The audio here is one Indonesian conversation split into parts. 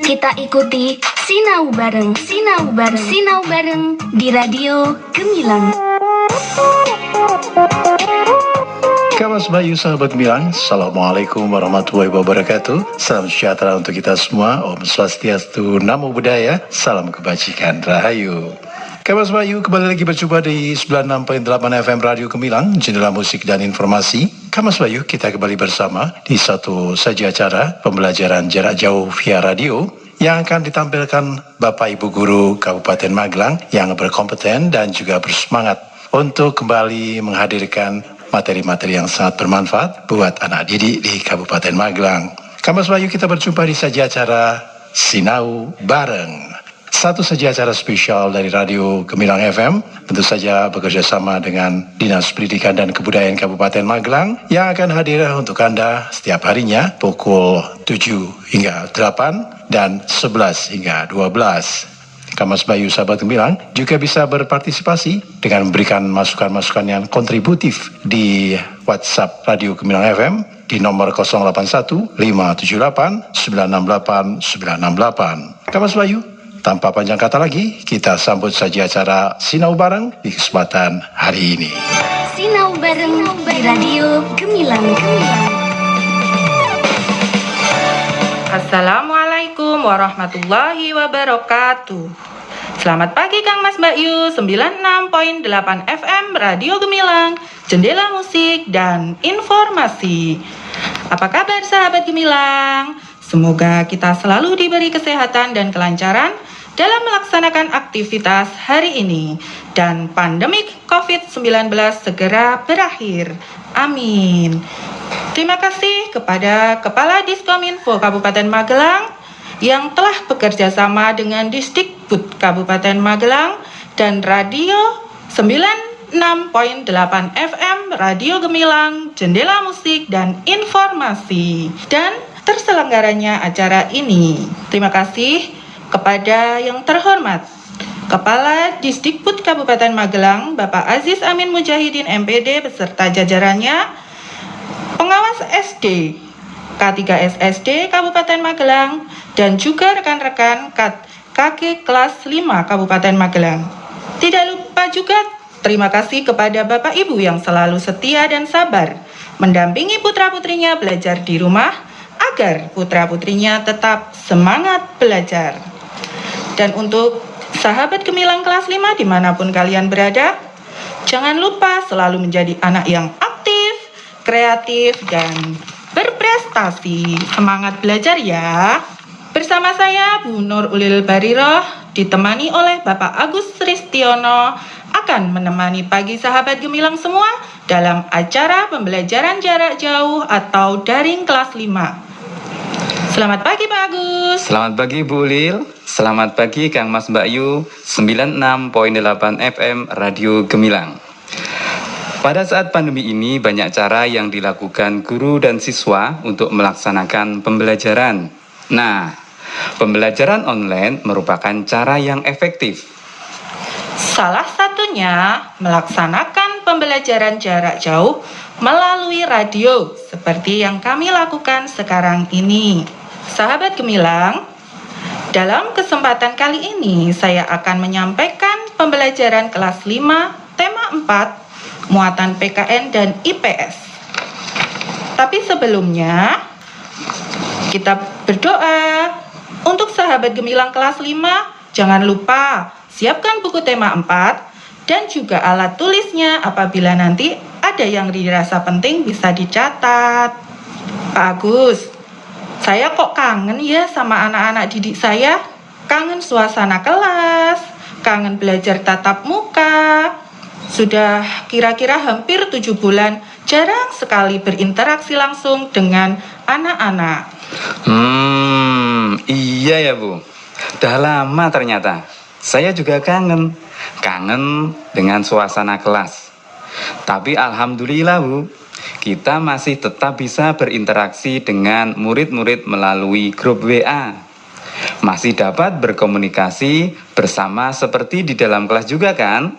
Kita ikuti Sinau Bareng, Sinau Bareng, Sinau Bareng di Radio Gemilang. Kawas Bayu sahabat Gemilang, Assalamualaikum warahmatullahi wabarakatuh. Salam sejahtera untuk kita semua. Om Swastiastu, Namo Buddhaya, salam kebajikan, Rahayu. Kawas Bayu kembali lagi berjumpa di 96.8 FM Radio Gemilang, jendela musik dan informasi. Kawas Bayu, kita kembali bersama di satu saja acara pembelajaran jarak jauh via radio yang akan ditampilkan Bapak Ibu Guru Kabupaten Magelang yang berkompeten dan juga bersemangat untuk kembali menghadirkan materi-materi yang sangat bermanfaat buat anak didik di Kabupaten Magelang. Kawas Bayu, kita berjumpa di saja acara Sinau Bareng. Satu saja acara spesial dari Radio Gemilang FM, tentu saja bekerja sama dengan Dinas Pendidikan dan Kebudayaan Kabupaten Magelang yang akan hadir untuk Anda setiap harinya pukul 7 hingga 8 dan 11 hingga 12. Kamas Bayu sahabat Gemilang juga bisa berpartisipasi dengan memberikan masukan-masukan yang kontributif di WhatsApp Radio Gemilang FM di nomor 081 578 968 968. Kamas Bayu, tanpa panjang kata lagi, kita sambut saja acara Sinau Bareng di kesempatan hari ini. Sinau Bareng di Radio Gemilang. Assalamualaikum warahmatullahi wabarakatuh. Selamat pagi Kang Mas Bayu, 96.8 FM Radio Gemilang, jendela musik dan informasi. Apa kabar sahabat Gemilang? Semoga kita selalu diberi kesehatan dan kelancaran dalam melaksanakan aktivitas hari ini dan pandemik COVID-19 segera berakhir. Amin. Terima kasih kepada Kepala Diskominfo Kabupaten Magelang yang telah bekerja sama dengan Disdikbud Kabupaten Magelang dan Radio 96.8 FM Radio Gemilang, jendela musik dan informasi dan terselenggaranya acara ini. Terima kasih kepada yang terhormat Kepala Disdikbud Kabupaten Magelang Bapak Aziz Amin Mujahidin MPD beserta jajarannya, pengawas SD K3S SD Kabupaten Magelang dan juga rekan-rekan KK kelas 5 Kabupaten Magelang. Tidak lupa juga terima kasih kepada Bapak Ibu yang selalu setia dan sabar mendampingi putra-putrinya belajar di rumah agar putra-putrinya tetap semangat belajar. Dan untuk sahabat Gemilang kelas 5 dimanapun kalian berada, jangan lupa selalu menjadi anak yang aktif, kreatif, dan berprestasi. Semangat belajar ya. Bersama saya Bu Nur Ulil Bariroh, ditemani oleh Bapak Agus Ristiono, akan menemani pagi sahabat Gemilang semua dalam acara pembelajaran jarak jauh atau daring kelas 5. Selamat pagi Pak Agus. Selamat pagi Bu Ulil. Selamat pagi Kang Mas Bayu, 96.8 FM Radio Gemilang. Pada saat pandemi ini banyak cara yang dilakukan guru dan siswa untuk melaksanakan pembelajaran. Nah, pembelajaran online merupakan cara yang efektif. Salah satunya melaksanakan pembelajaran jarak jauh melalui radio seperti yang kami lakukan sekarang ini. Sahabat Gemilang, dalam kesempatan kali ini saya akan menyampaikan pembelajaran kelas 5 tema 4 muatan PKN dan IPS. Tapi sebelumnya kita berdoa untuk sahabat Gemilang kelas 5. Jangan lupa siapkan buku tema 4 dan juga alat tulisnya apabila nanti ada yang dirasa penting bisa dicatat. Pak Agus, saya kok kangen ya sama anak-anak didik saya. Kangen suasana kelas, kangen belajar tatap muka. Sudah kira-kira hampir 7 bulan jarang sekali berinteraksi langsung dengan anak-anak. Iya ya Bu. Dah lama ternyata. Saya juga kangen dengan suasana kelas. Tapi alhamdulillah Bu, kita masih tetap bisa berinteraksi dengan murid-murid melalui grup WA. Masih dapat berkomunikasi bersama seperti di dalam kelas juga kan?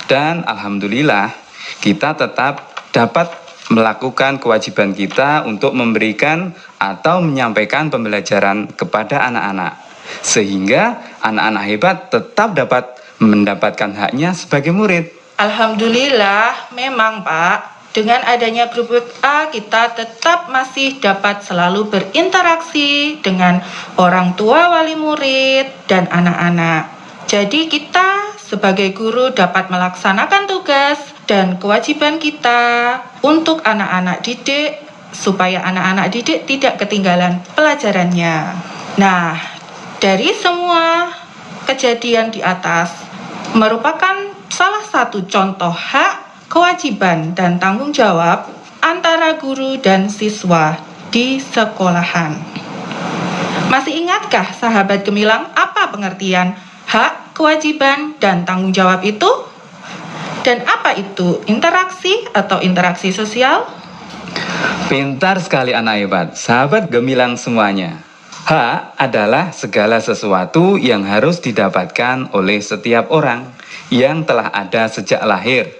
Dan alhamdulillah kita tetap dapat melakukan kewajiban kita untuk memberikan atau menyampaikan pembelajaran kepada anak-anak, sehingga anak-anak hebat tetap dapat mendapatkan haknya sebagai murid. Alhamdulillah, memang Pak. Dengan adanya grup WA, kita tetap masih dapat selalu berinteraksi dengan orang tua wali murid dan anak-anak. Jadi kita sebagai guru dapat melaksanakan tugas dan kewajiban kita untuk anak-anak didik, supaya anak-anak didik tidak ketinggalan pelajarannya. Nah, dari semua kejadian di atas merupakan salah satu contoh hak, kewajiban, dan tanggung jawab antara guru dan siswa di sekolahan. Masih ingatkah sahabat gemilang apa pengertian hak, kewajiban, dan tanggung jawab itu? Dan apa itu interaksi atau interaksi sosial? Pintar sekali anak hebat, sahabat gemilang semuanya. Hak adalah segala sesuatu yang harus didapatkan oleh setiap orang yang telah ada sejak lahir,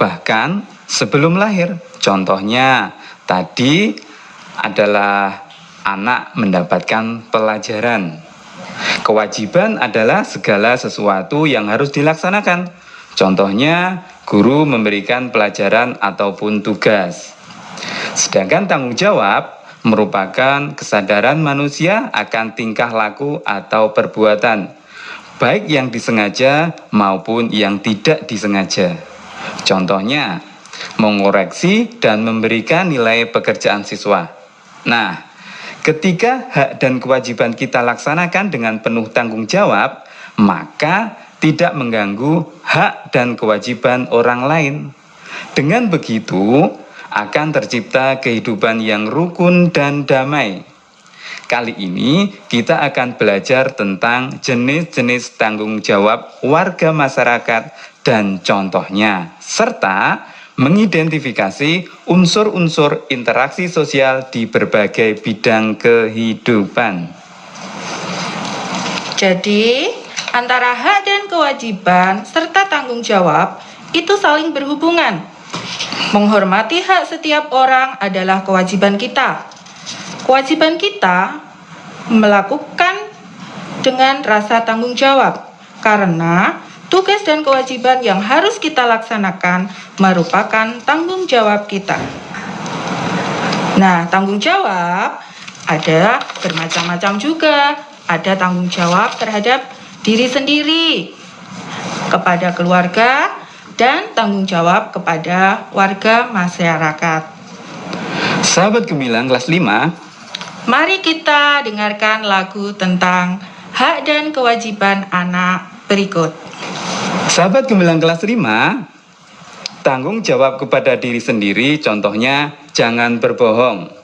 bahkan sebelum lahir. Contohnya tadi adalah anak mendapatkan pelajaran. Kewajiban adalah segala sesuatu yang harus dilaksanakan. Contohnya guru memberikan pelajaran ataupun tugas. Sedangkan tanggung jawab merupakan kesadaran manusia akan tingkah laku atau perbuatan, baik yang disengaja maupun yang tidak disengaja. Contohnya, mengoreksi dan memberikan nilai pekerjaan siswa. Nah, ketika hak dan kewajiban kita laksanakan dengan penuh tanggung jawab, maka tidak mengganggu hak dan kewajiban orang lain. Dengan begitu, akan tercipta kehidupan yang rukun dan damai. Kali ini kita akan belajar tentang jenis-jenis tanggung jawab warga masyarakat dan contohnya, serta mengidentifikasi unsur-unsur interaksi sosial di berbagai bidang kehidupan. Jadi, antara hak dan kewajiban serta tanggung jawab itu saling berhubungan. Menghormati hak setiap orang adalah kewajiban kita. Kewajiban kita melakukan dengan rasa tanggung jawab, karena tugas dan kewajiban yang harus kita laksanakan merupakan tanggung jawab kita. Nah, tanggung jawab ada bermacam-macam juga. Ada tanggung jawab terhadap diri sendiri, kepada keluarga, dan tanggung jawab kepada warga masyarakat. Sahabat gemilang kelas 5, mari kita dengarkan lagu tentang hak dan kewajiban anak berikut. Sahabat gemilang kelas 5, tanggung jawab kepada diri sendiri, contohnya jangan berbohong,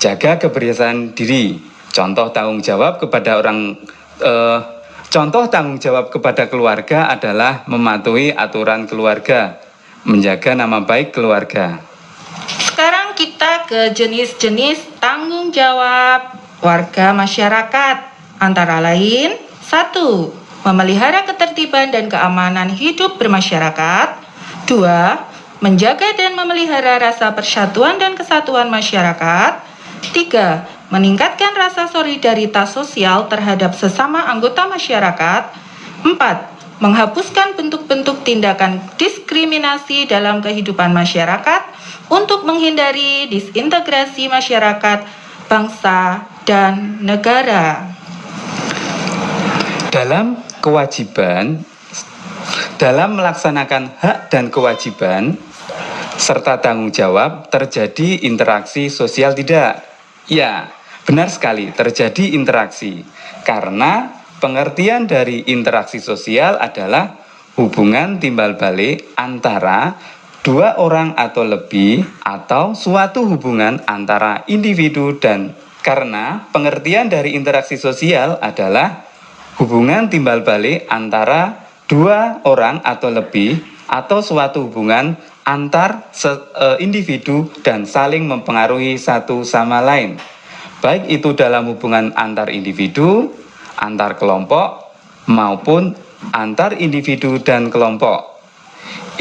jaga kebersihan diri. Contoh tanggung jawab kepada Contoh tanggung jawab kepada keluarga adalah mematuhi aturan keluarga, menjaga nama baik keluarga. Sekarang kita ke jenis-jenis tanggung jawab warga masyarakat. Antara lain, 1. Memelihara ketertiban dan keamanan hidup bermasyarakat. 2. Menjaga dan memelihara rasa persatuan dan kesatuan masyarakat. 3. Meningkatkan rasa solidaritas sosial terhadap sesama anggota masyarakat. 4. Menghapuskan bentuk-bentuk tindakan diskriminasi dalam kehidupan masyarakat untuk menghindari disintegrasi masyarakat, bangsa, dan negara. Dalam melaksanakan hak dan kewajiban serta tanggung jawab, terjadi interaksi sosial tidak? Ya, benar sekali, terjadi interaksi. Karena pengertian dari interaksi sosial adalah hubungan timbal balik antara dua orang atau lebih, atau suatu hubungan antara individu dan. Karena pengertian dari interaksi sosial adalah hubungan timbal balik antara dua orang atau lebih, atau suatu hubungan antar individu dan saling mempengaruhi satu sama lain, baik itu dalam hubungan antar individu, antar kelompok, maupun antar individu dan kelompok.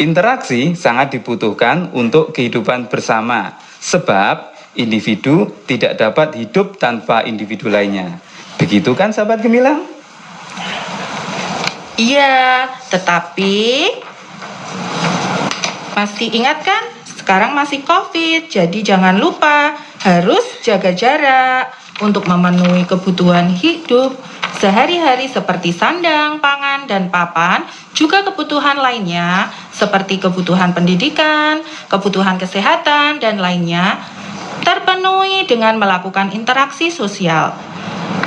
Interaksi sangat dibutuhkan untuk kehidupan bersama, sebab individu tidak dapat hidup tanpa individu lainnya. Begitu kan sahabat gemilang? Iya, tetapi masih ingat kan? Sekarang masih COVID, jadi jangan lupa harus jaga jarak untuk memenuhi kebutuhan hidup sehari-hari seperti sandang, pangan, dan papan, juga kebutuhan lainnya seperti kebutuhan pendidikan, kebutuhan kesehatan, dan lainnya terpenuhi dengan melakukan interaksi sosial.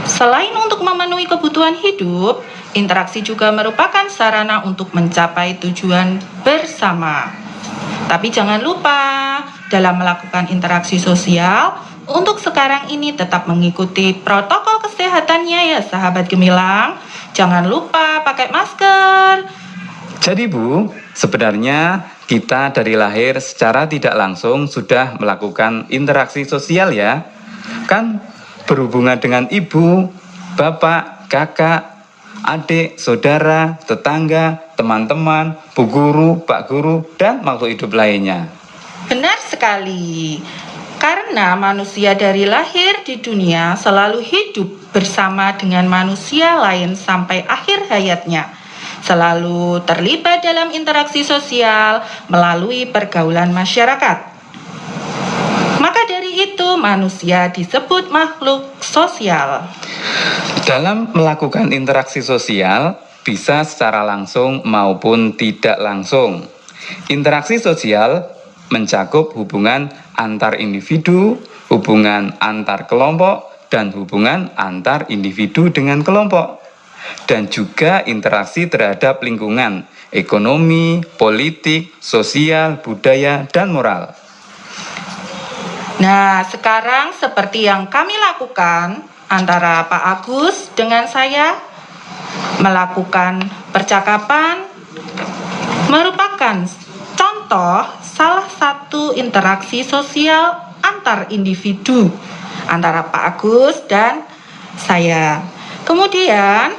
Selain untuk memenuhi kebutuhan hidup, interaksi juga merupakan sarana untuk mencapai tujuan bersama. Tapi jangan lupa, dalam melakukan interaksi sosial, untuk sekarang ini tetap mengikuti protokol kesehatannya ya sahabat gemilang. Jangan lupa pakai masker. Jadi Bu, sebenarnya kita dari lahir secara tidak langsung sudah melakukan interaksi sosial ya. Kan berhubungan dengan ibu, bapak, kakak, adik, saudara, tetangga, teman-teman, bu guru, pak guru, dan makhluk hidup lainnya. Benar sekali. Karena manusia dari lahir di dunia selalu hidup bersama dengan manusia lain sampai akhir hayatnya. Selalu terlibat dalam interaksi sosial melalui pergaulan masyarakat. Maka dari itu manusia disebut makhluk sosial. Dalam melakukan interaksi sosial, bisa secara langsung maupun tidak langsung. Interaksi sosial mencakup hubungan antar individu, hubungan antar kelompok, dan hubungan antar individu dengan kelompok. Dan juga interaksi terhadap lingkungan, ekonomi, politik, sosial, budaya, dan moral. Nah, sekarang seperti yang kami lakukan antara Pak Agus dengan saya, melakukan percakapan merupakan contoh salah satu interaksi sosial antar individu antara Pak Agus dan saya. Kemudian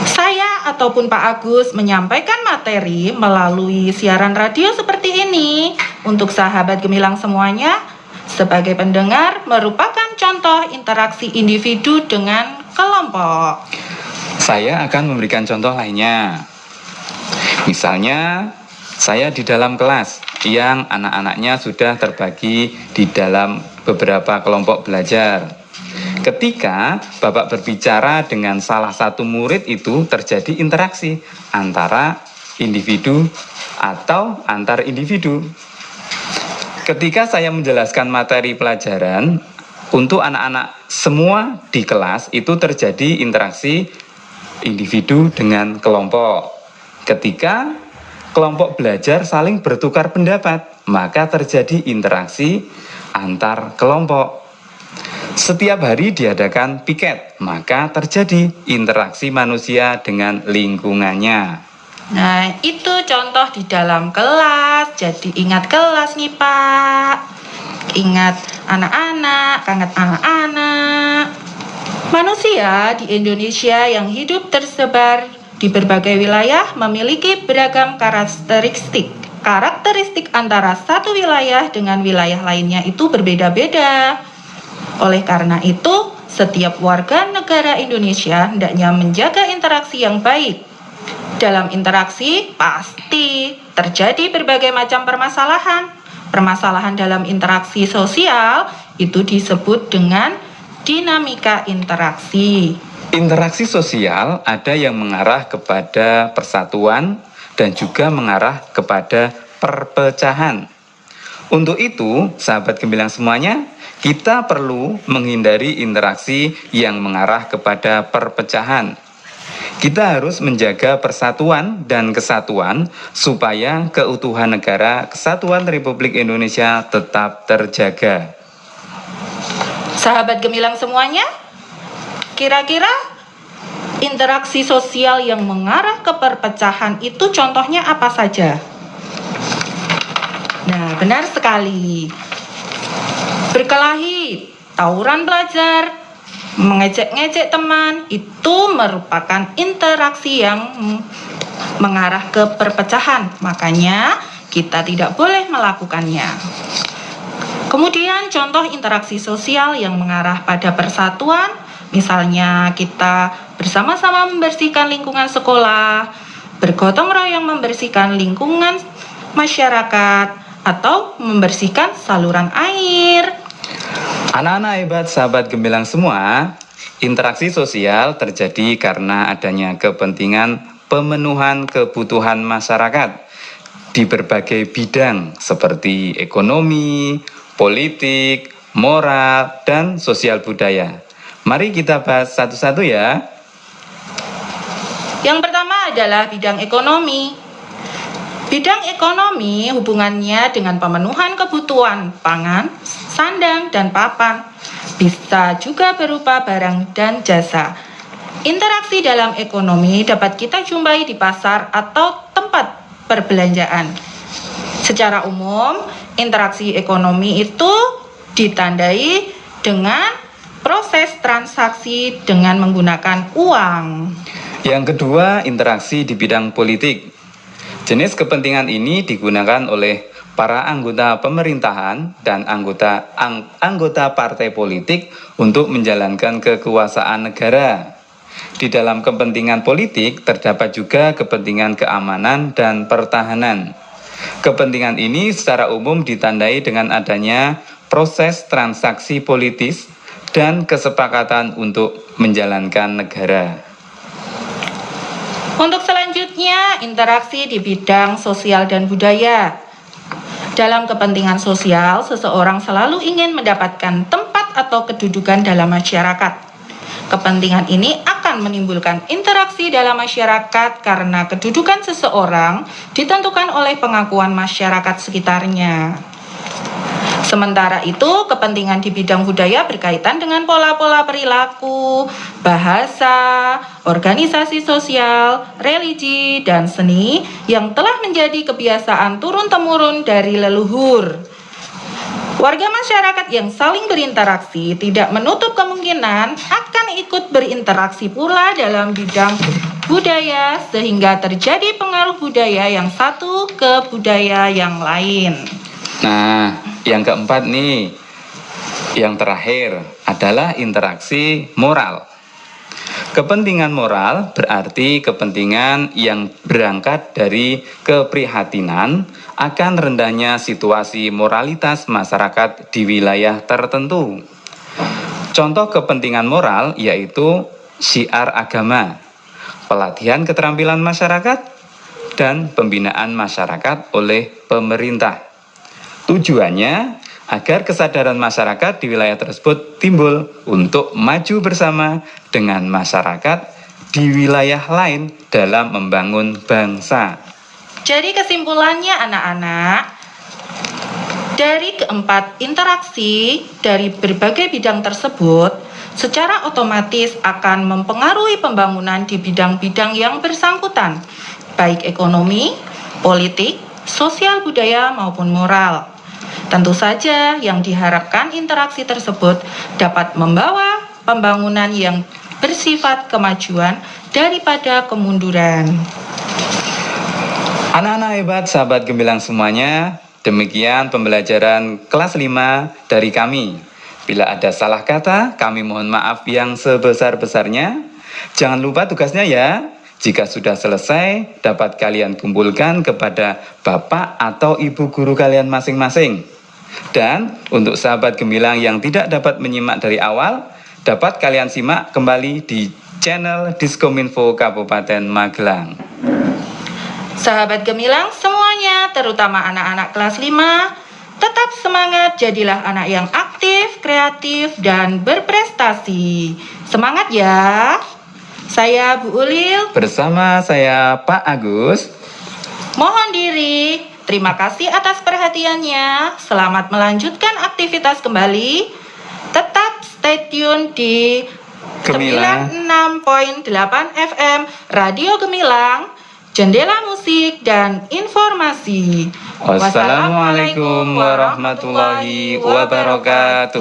saya ataupun Pak Agus menyampaikan materi melalui siaran radio seperti ini untuk sahabat gemilang semuanya. Sebagai pendengar merupakan contoh interaksi individu dengan kelompok. Saya akan memberikan contoh lainnya. Misalnya, saya di dalam kelas yang anak-anaknya sudah terbagi di dalam beberapa kelompok belajar. Ketika Bapak berbicara dengan salah satu murid itu terjadi interaksi antara individu atau antar individu. Ketika saya menjelaskan materi pelajaran untuk anak-anak semua di kelas itu terjadi interaksi individu dengan kelompok. Ketika kelompok belajar saling bertukar pendapat, maka terjadi interaksi antar kelompok. Setiap hari diadakan piket, maka terjadi interaksi manusia dengan lingkungannya. Nah, itu contoh di dalam kelas. Jadi ingat kelas nih Pak. Ingat anak-anak. Manusia di Indonesia yang hidup tersebar di berbagai wilayah memiliki beragam karakteristik. Karakteristik antara satu wilayah dengan wilayah lainnya itu berbeda-beda. Oleh karena itu, setiap warga negara Indonesia hendaknya menjaga interaksi yang baik. Dalam interaksi pasti terjadi berbagai macam permasalahan. Permasalahan dalam interaksi sosial itu disebut dengan dinamika interaksi. Interaksi sosial ada yang mengarah kepada persatuan dan juga mengarah kepada perpecahan. Untuk itu, sahabat gemilang semuanya, kita perlu menghindari interaksi yang mengarah kepada perpecahan. Kita harus menjaga persatuan dan kesatuan supaya keutuhan negara Kesatuan Republik Indonesia tetap terjaga. Sahabat gemilang semuanya, kira-kira interaksi sosial yang mengarah ke perpecahan itu contohnya apa saja? Nah, benar sekali. Berkelahi, tawuran belajar, mengejek-ngejek teman, itu merupakan interaksi yang mengarah ke perpecahan, makanya kita tidak boleh melakukannya. Kemudian contoh interaksi sosial yang mengarah pada persatuan, misalnya kita bersama-sama membersihkan lingkungan sekolah, bergotong royong membersihkan lingkungan masyarakat, atau membersihkan saluran air. Anak-anak hebat sahabat gemilang semua, interaksi sosial terjadi karena adanya kepentingan pemenuhan kebutuhan masyarakat di berbagai bidang seperti ekonomi, politik, moral, dan sosial budaya. Mari kita bahas satu-satu ya. Yang pertama adalah bidang ekonomi. Bidang ekonomi hubungannya dengan pemenuhan kebutuhan pangan, sandang, dan papan. Bisa juga berupa barang dan jasa. Interaksi dalam ekonomi dapat kita jumpai di pasar atau tempat perbelanjaan. Secara umum, interaksi ekonomi itu ditandai dengan proses transaksi dengan menggunakan uang. Yang kedua, interaksi di bidang politik. Jenis kepentingan ini digunakan oleh para anggota pemerintahan dan anggota partai politik untuk menjalankan kekuasaan negara. Di dalam kepentingan politik terdapat juga kepentingan keamanan dan pertahanan. Kepentingan ini secara umum ditandai dengan adanya proses transaksi politis dan kesepakatan untuk menjalankan negara. Untuk selanjutnya, interaksi di bidang sosial dan budaya. Dalam kepentingan sosial, seseorang selalu ingin mendapatkan tempat atau kedudukan dalam masyarakat. Kepentingan ini akan menimbulkan interaksi dalam masyarakat karena kedudukan seseorang ditentukan oleh pengakuan masyarakat sekitarnya. Sementara itu, kepentingan di bidang budaya berkaitan dengan pola-pola perilaku, bahasa, organisasi sosial, religi, dan seni yang telah menjadi kebiasaan turun-temurun dari leluhur. Warga masyarakat yang saling berinteraksi tidak menutup kemungkinan akan ikut berinteraksi pula dalam bidang budaya sehingga terjadi pengaruh budaya yang satu ke budaya yang lain. Nah, yang keempat nih, yang terakhir adalah interaksi moral. Kepentingan moral berarti kepentingan yang berangkat dari keprihatinan akan rendahnya situasi moralitas masyarakat di wilayah tertentu. Contoh kepentingan moral yaitu syiar agama, pelatihan keterampilan masyarakat, dan pembinaan masyarakat oleh pemerintah. Tujuannya agar kesadaran masyarakat di wilayah tersebut timbul untuk maju bersama dengan masyarakat di wilayah lain dalam membangun bangsa. Jadi kesimpulannya anak-anak, dari keempat interaksi dari berbagai bidang tersebut, secara otomatis akan mempengaruhi pembangunan di bidang-bidang yang bersangkutan, baik ekonomi, politik, sosial budaya maupun moral. Tentu saja yang diharapkan interaksi tersebut dapat membawa pembangunan yang bersifat kemajuan daripada kemunduran. Anak-anak hebat, sahabat gemilang semuanya, demikian pembelajaran kelas 5 dari kami. Bila ada salah kata, kami mohon maaf yang sebesar-besarnya. Jangan lupa tugasnya ya. Jika sudah selesai, dapat kalian kumpulkan kepada bapak atau ibu guru kalian masing-masing. Dan untuk sahabat gemilang yang tidak dapat menyimak dari awal, dapat kalian simak kembali di channel Diskominfo Kabupaten Magelang. Sahabat gemilang semuanya, terutama anak-anak kelas 5, tetap semangat, jadilah anak yang aktif, kreatif, dan berprestasi. Semangat ya! Saya Bu Ulil. Bersama saya Pak Agus. Mohon diri. Terima kasih atas perhatiannya. Selamat melanjutkan aktivitas kembali. Tetap stay tune di Gemilang 96.8 FM Radio Gemilang, Jendela Musik dan Informasi. Wassalamualaikum warahmatullahi wabarakatuh.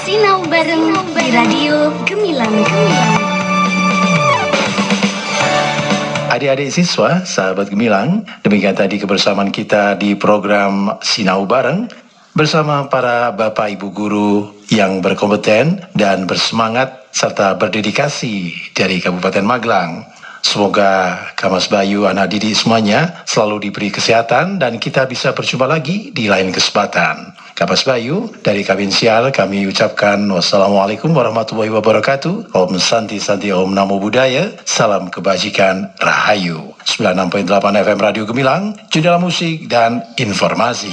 Sinau bareng di Radio Gemilang. adik-adik siswa, sahabat gemilang, demikian tadi kebersamaan kita di program Sinau Bareng bersama para Bapak Ibu Guru yang berkompeten dan bersemangat serta berdedikasi dari Kabupaten Magelang. Semoga Kamas Bayu, anak didik semuanya selalu diberi kesehatan dan kita bisa berjumpa lagi di lain kesempatan. Kamas Bayu, dari Kabinsial kami ucapkan wassalamualaikum warahmatullahi wabarakatuh. Om Santi Santi Om Namo Buddhaya. Salam kebajikan, Rahayu. 96.8 FM Radio Gemilang, jendela musik dan informasi.